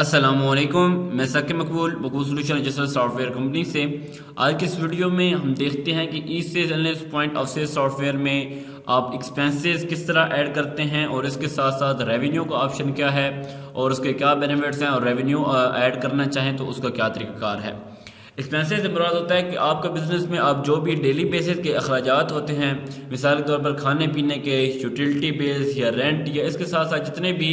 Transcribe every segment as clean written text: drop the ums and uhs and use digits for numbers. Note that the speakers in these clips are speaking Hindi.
अस्सलामुअलैकुम, मैं साकिब मकबूल सोल्यूशन रजिस्टर सॉफ्टवेयर कंपनी से। आज की इस वीडियो में हम देखते हैं कि ई sales analyst point of sale software में आप एक्सपेंसेस किस तरह ऐड करते हैं और इसके साथ साथ रेवेन्यू का ऑप्शन क्या है और उसके क्या बेनिफिट्स हैं, और रेवेन्यू ऐड करना चाहें तो उसका क्या तरीकाकार है। एक्सपेंसेस से मुराद होता है कि आपका बिजनेस में आप जो भी डेली बेसिस के अखराजात होते हैं, मिसाल के तौर पर खाने पीने के, यूटिलिटी बिल्स या रेंट या इसके साथ साथ जितने भी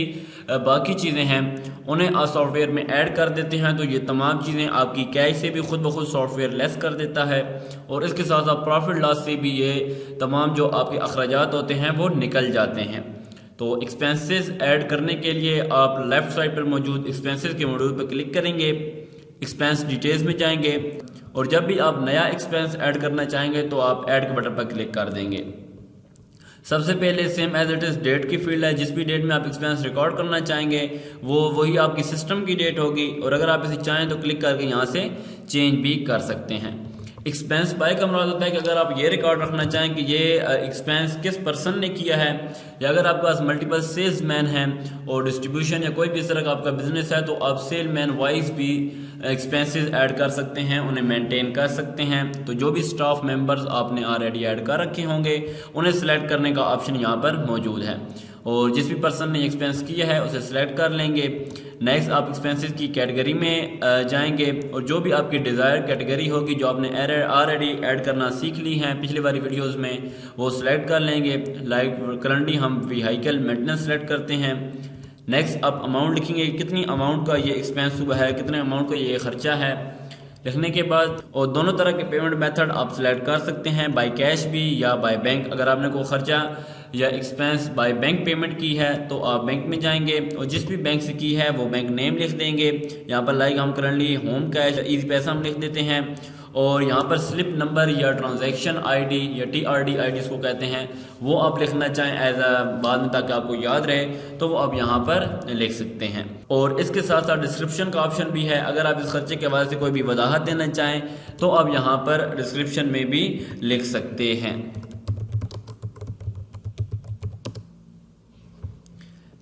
बाकी चीज़ें हैं उन्हें आप सॉफ्टवेयर में ऐड कर देते हैं, तो ये तमाम चीज़ें आपकी कैश से भी खुद ब खुद सॉफ्टवेयर लेस कर देता है और इसके साथ साथ प्रॉफिट लॉस से भी ये तमाम जो आपके अखराजात होते हैं वो निकल जाते हैं। तो एक्सपेंसेस ऐड करने के लिए आप लेफ़्ट साइड पर मौजूद एक्सपेंसेस के मॉड्यूल पर क्लिक करेंगे, एक्सपेंस डिटेल्स में जाएंगे और जब भी आप नया एक्सपेंस ऐड करना चाहेंगे तो आप ऐड के बटन पर क्लिक कर देंगे। सबसे पहले same as it is date की फील्ड है, जिस भी डेट में आप एक्सपेंस रिकॉर्ड करना चाहेंगे वो वही आपकी सिस्टम की डेट होगी, और अगर आप इसे चाहें तो क्लिक करके यहाँ से चेंज भी कर सकते हैं। एक्सपेंस बाय का मतलब होता है कि अगर आप ये रिकॉर्ड रखना चाहें कि ये एक्सपेंस किस पर्सन ने किया है, या अगर आपके पास मल्टीपल सेल्स मैन हैं और डिस्ट्रीब्यूशन या कोई भी इस तरह का आपका बिजनेस है तो आप सेल मैन वाइज भी एक्सपेंसेस ऐड कर सकते हैं, उन्हें मेंटेन कर सकते हैं। तो जो भी स्टाफ मेंबर्स आपने ऑलरेडी ऐड कर रखे होंगे उन्हें सेलेक्ट करने का ऑप्शन यहाँ पर मौजूद है, और जिस भी पर्सन ने एक्सपेंस किया है उसे सिलेक्ट कर लेंगे। नेक्स्ट आप एक्सपेंसेस की कैटेगरी में जाएंगे और जो भी आपकी डिज़ायर कैटेगरी होगी जो आपने ऑलरेडी ऐड करना सीख ली हैं पिछली वाली वीडियोस में वो सिलेक्ट कर लेंगे। लाइक करंटली हम व्हीकल मेंटेनेंस सेलेक्ट करते हैं। नेक्स्ट आप अमाउंट लिखेंगे, कितनी अमाउंट का ये एक्सपेंस हुआ है, कितने अमाउंट का ये खर्चा है। लिखने के बाद और दोनों तरह के पेमेंट मेथड आप सिलेक्ट कर सकते हैं, बाय कैश भी या बाय बैंक। अगर आपने कोई खर्चा या एक्सपेंस बाय बैंक पेमेंट की है तो आप बैंक में जाएंगे और जिस भी बैंक से की है वो बैंक नेम लिख देंगे। यहाँ पर लाइक हम करंटली होम कैश या ईजी पैसा हम लिख देते हैं, और यहाँ पर स्लिप नंबर या ट्रांजैक्शन आईडी या टीआरडी आईडी इसको कहते हैं वो आप लिखना चाहें एज अ बाद में ताकि आपको याद रहे तो वो आप यहाँ पर लिख सकते हैं। और इसके साथ साथ डिस्क्रिप्शन का ऑप्शन भी है, अगर आप इस खर्चे के हवाले से कोई भी वजाहत देना चाहें तो आप यहाँ पर डिस्क्रिप्शन में भी लिख सकते हैं।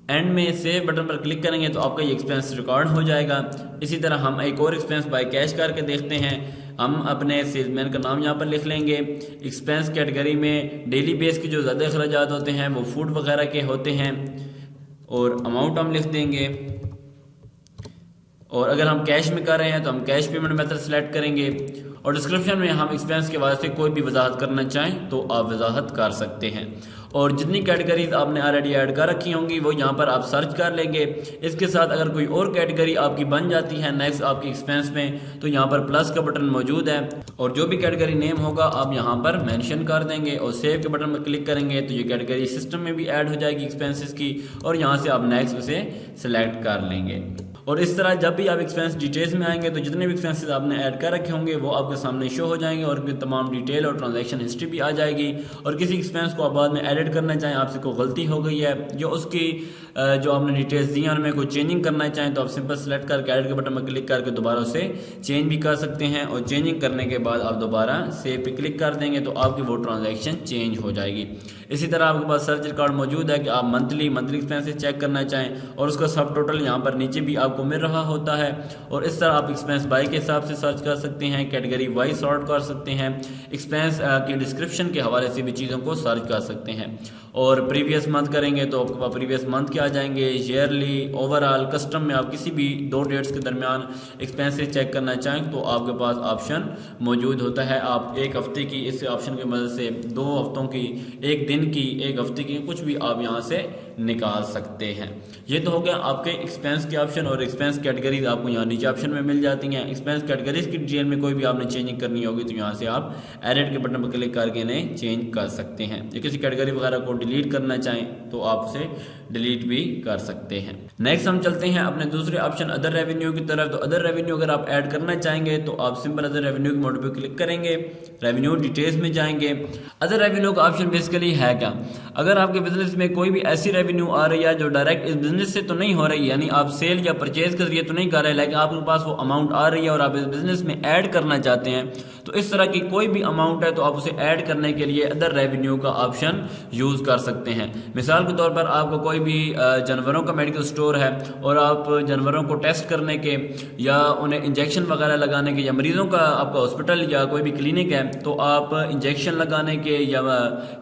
एंड में सेव बटन पर क्लिक करेंगे तो आपका ये एक्सपेंस रिकॉर्ड हो जाएगा। इसी तरह हम एक और एक्सपेंस बाय कैश करके देखते हैं। हम अपने सेल्समैन का नाम यहाँ पर लिख लेंगे। एक्सपेंस कैटेगरी में डेली बेस के जो ज़्यादा अखराजात होते हैं वो फूड वगैरह के होते हैं और अमाउंट हम लिख देंगे। और अगर हम कैश में कर रहे हैं तो हम कैश पेमेंट मेथड सेलेक्ट करेंगे, और डिस्क्रिप्शन में हम एक्सपेंस के वास्ते कोई भी वजाहत करना चाहें तो आप वजाहत कर सकते हैं। और जितनी कैटेगरीज आपने ऑलरेडी ऐड कर रखी होंगी वो यहाँ पर आप सर्च कर लेंगे। इसके साथ अगर कोई और कैटेगरी आपकी बन जाती है नेक्स्ट आपकी एक्सपेंस में तो यहाँ पर प्लस का बटन मौजूद है, और जो भी कैटेगरी नेम होगा आप यहाँ पर मेंशन कर देंगे और सेव के बटन पर क्लिक करेंगे तो ये कैटेगरी सिस्टम में भी ऐड हो जाएगी एक्सपेंसेस की, और यहाँ से आप नेक्स्ट उसे सिलेक्ट कर लेंगे। और इस तरह जब भी आप एक्सपेंस डिटेल्स में आएंगे तो जितने भी एक्सपेंसेस आपने ऐड कर रखे होंगे वो आपके सामने शो हो जाएंगे और उनकी तमाम डिटेल और ट्रांजैक्शन हिस्ट्री भी आ जाएगी। और किसी एक्सपेंस को आप बाद में एडिट करना चाहें, आपसे कोई गलती हो गई है जो उसकी जो आपने डिटेल्स दी हैं उनमें कोई चेंजिंग करना चाहें तो आप सिंपल सेलेक्ट करके एडिट के बटन पर क्लिक करके दोबारा उसे चेंज भी कर सकते हैं, और चेंजिंग करने के बाद आप दोबारा सेव पे क्लिक कर देंगे तो आपकी वो ट्रांजैक्शन चेंज हो जाएगी। इसी तरह आपके पास सर्च रिकॉर्ड मौजूद है कि आप मंथली एक्सपेंसेस चेक करना चाहें और उसका सब टोटल यहाँ पर नीचे भी आपको मिल रहा होता है। और इस तरह आप एक्सपेंस बाय के हिसाब से सर्च कर सकते हैं, कैटेगरी वाइज सॉर्ट कर सकते हैं, एक्सपेंस की डिस्क्रिप्शन के हवाले से भी चीज़ों को सर्च कर सकते हैं। और प्रीवियस मंथ करेंगे तो आपके पास प्रीवियस मंथ के आ जाएंगे, ईयरली, ओवरऑल, कस्टम में आप किसी भी दो डेट्स के दरमियान एक्सपेंसेस चेक करना चाहें तो आपके पास ऑप्शन मौजूद होता है। आप एक हफ्ते की इस ऑप्शन की मदद से 2 हफ्तों की, एक दिन की, एक हफ्ते की, कुछ भी आप यहाँ से निकाल सकते हैं। ये तो हो गया आपके एक्सपेंस के ऑप्शन, और एक्सपेंस कैटेगरीज आपको यहाँ नीचे ऑप्शन में मिल जाती हैं। एक्सपेंस कैटेगरीज की डिटेल में कोई भी आपने चेंजिंग करनी होगी तो यहाँ से आप एडिट के बटन पर क्लिक करके इन्हें चेंज कर सकते हैं। या किसी कैटेगरी वगैरह को डिलीट करना चाहें तो आप उसे डिलीट भी कर सकते हैं। नेक्स्ट हम चलते हैं अपने दूसरे ऑप्शन अदर रेवेन्यू की तरफ। तो अदर रेवेन्यू अगर आप ऐड करना चाहेंगे तो आप सिंपल अदर रेवेन्यू के मोड पर क्लिक करेंगे, रेवेन्यू डिटेल्स में जाएंगे। अदर रेवेन्यू का ऑप्शन बेसिकली है क्या, अगर आपके बिजनेस में कोई भी ऐसी रेवेन्यू आ रही है जो डायरेक्ट इस बिजनेस से तो नहीं हो रही, यानी आप सेल या परचेज के जरिए तो नहीं कर रहे, लेकिन आपके पास वो अमाउंट आ रही है और आप इस बिजनेस में ऐड करना चाहते हैं, तो इस तरह की कोई भी अमाउंट है तो आप उसे ऐड करने के लिए अदर रेवेन्यू का ऑप्शन यूज कर सकते हैं। मिसाल के तौर पर आपको कोई भी जानवरों का मेडिकल स्टोर है और आप जानवरों को टेस्ट करने के या उन्हें इंजेक्शन वगैरह लगाने के, या मरीजों का आपका हॉस्पिटल या कोई भी क्लिनिक है तो आप इंजेक्शन लगाने के या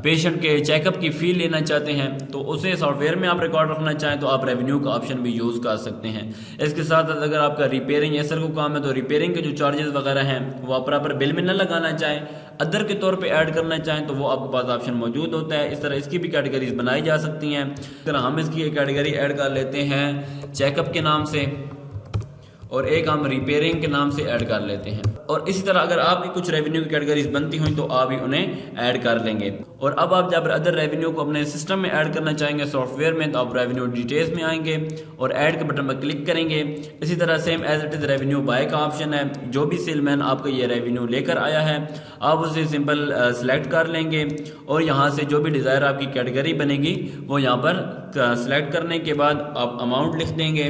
पेशेंट के चेकअप की फी लेना चाहते हैं, तो उसे सॉफ्टवेयर में आप रिकॉर्ड रखना चाहें तो आप रेवेन्यू का ऑप्शन भी यूज कर सकते हैं। इसके साथ अगर आपका रिपेयरिंग ऐसा को काम है तो रिपेयरिंग के जो चार्जेस वगैरह हैं वो आप प्रॉपर बिल में न लगाना चाहें, अदर के तौर पे ऐड करना चाहें तो वो आपके पास ऑप्शन मौजूद होता है। इस तरह इसकी भी कैटेगरीज बनाई जा सकती हैं। अगर हम इसकी एक कैटेगरी ऐड कर लेते हैं चेकअप के नाम से और एक हम रिपेयरिंग के नाम से ऐड कर लेते हैं, और इसी तरह अगर आपकी कुछ रेवेन्यू की कैटेगरीज बनती हुई तो आप ही उन्हें ऐड कर लेंगे। और अब आप जब अदर रेवेन्यू को अपने सिस्टम में ऐड करना चाहेंगे सॉफ्टवेयर में, तो आप रेवेन्यू डिटेल्स में आएंगे और ऐड के बटन पर क्लिक करेंगे। इसी तरह same as it is revenue by का ऑप्शन है, जो भी सेलमैन आपका ये रेवेन्यू लेकर आया है आप उसे सिंपल सेलेक्ट कर लेंगे और यहाँ से जो भी डिज़ायर आपकी कैटेगरी बनेगी वो यहाँ पर सेलेक्ट करने के बाद आप अमाउंट लिख देंगे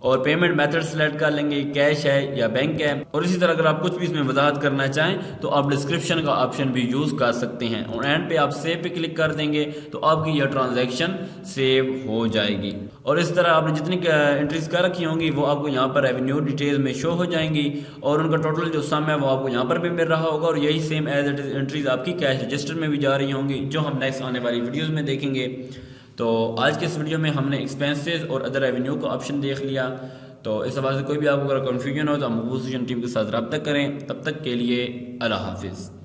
और पेमेंट मेथड सेलेक्ट कर लेंगे, कैश है या बैंक है। और इसी तरह अगर आप कुछ भी इसमें वजाहत करना चाहें तो आप डिस्क्रिप्शन का ऑप्शन भी यूज कर सकते हैं और एंड पे आप सेव पे क्लिक कर देंगे तो आपकी यह ट्रांजैक्शन सेव हो जाएगी। और इस तरह आपने जितनी एंट्रीज कर रखी होंगी वो आपको यहाँ पर रेवेन्यू डिटेल में शो हो जाएंगी और उनका टोटल जो सम है वो आपको यहाँ पर भी मिल रहा होगा और यही same as it is entries आपकी कैश रजिस्टर में भी जा रही होंगी, जो हम नेक्स्ट आने वाली वीडियोज में देखेंगे। तो आज के इस वीडियो में हमने एक्सपेंसेस और अदर रेवेन्यू का ऑप्शन देख लिया। तो इस हवाले से कोई भी आपको अगर कन्फ्यूजन हो तो हम टीम के साथ रब्ता करें। तब तक के लिए अल्लाह हाफिज़।